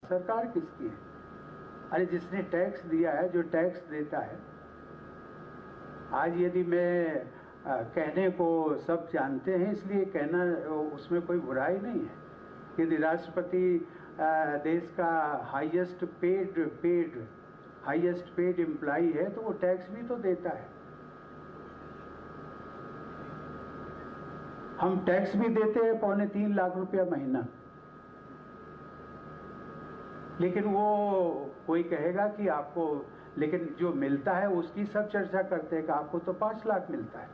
सरकार किसकी है? अरे जिसने टैक्स दिया है, जो टैक्स देता है, आज यदि मैं कहने को सब जानते हैं इसलिए कहना, उसमें कोई बुराई नहीं है। यदि राष्ट्रपति देश का हाईएस्ट पेड एम्प्लॉई है तो वो टैक्स भी तो देता है। हम टैक्स भी देते हैं 2.25 लाख रुपया महीना, लेकिन वो कोई कहेगा कि आपको, लेकिन जो मिलता है उसकी सब चर्चा करते हैं कि आपको तो 5 लाख मिलता है,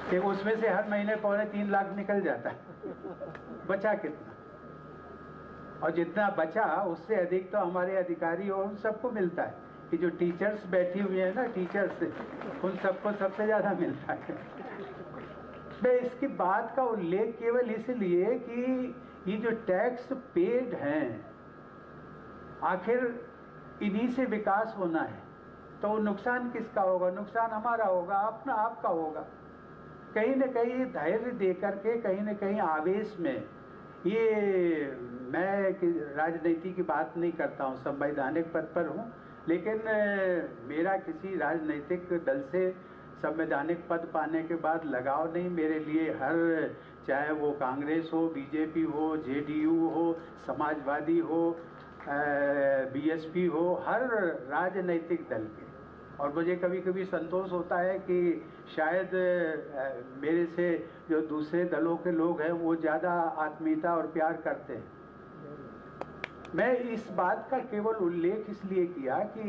कि उसमें से हर महीने 2.25 लाख निकल जाता है, बचा कितना? और जितना बचा उससे अधिक तो हमारे अधिकारी और उन सबको मिलता है कि जो टीचर्स बैठी हुई है ना, टीचर्स, उन सबको सबसे ज्यादा मिलता है। मैं इसकी बात का उल्लेख केवल इसलिए कि ये जो टैक्स पेड हैं, आखिर इन्हीं से विकास होना है, तो नुकसान किसका होगा? नुकसान हमारा होगा, अपना आपका होगा। कहीं न कहीं धैर्य दे करके, कहीं न कहीं आवेश में, ये मैं राजनीति की बात नहीं करता हूँ, संवैधानिक पद पर हूँ, लेकिन मेरा किसी राजनीतिक दल से संवैधानिक पद पाने के बाद लगाव नहीं। मेरे लिए हर, चाहे वो कांग्रेस हो, बीजेपी हो, जेडीयू हो, समाजवादी हो, बीएसपी हो, हर राजनीतिक दल के, और मुझे कभी कभी संतोष होता है कि शायद मेरे से जो दूसरे दलों के लोग हैं वो ज़्यादा आत्मीयता और प्यार करते हैं। मैं इस बात का केवल उल्लेख इसलिए किया कि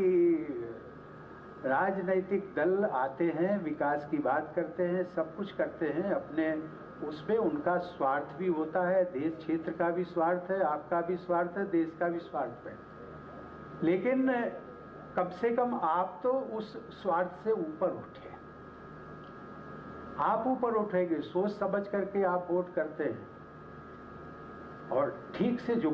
राजनीतिक दल आते हैं, विकास की बात करते हैं, सब कुछ करते हैं, अपने उसमें उनका स्वार्थ भी होता है, देश क्षेत्र का भी स्वार्थ है, आपका भी स्वार्थ है, देश का भी स्वार्थ है, लेकिन कम से कम आप तो उस स्वार्थ से ऊपर उठे। आप ऊपर उठेंगे, सोच समझ करके आप वोट करते हैं और ठीक से जो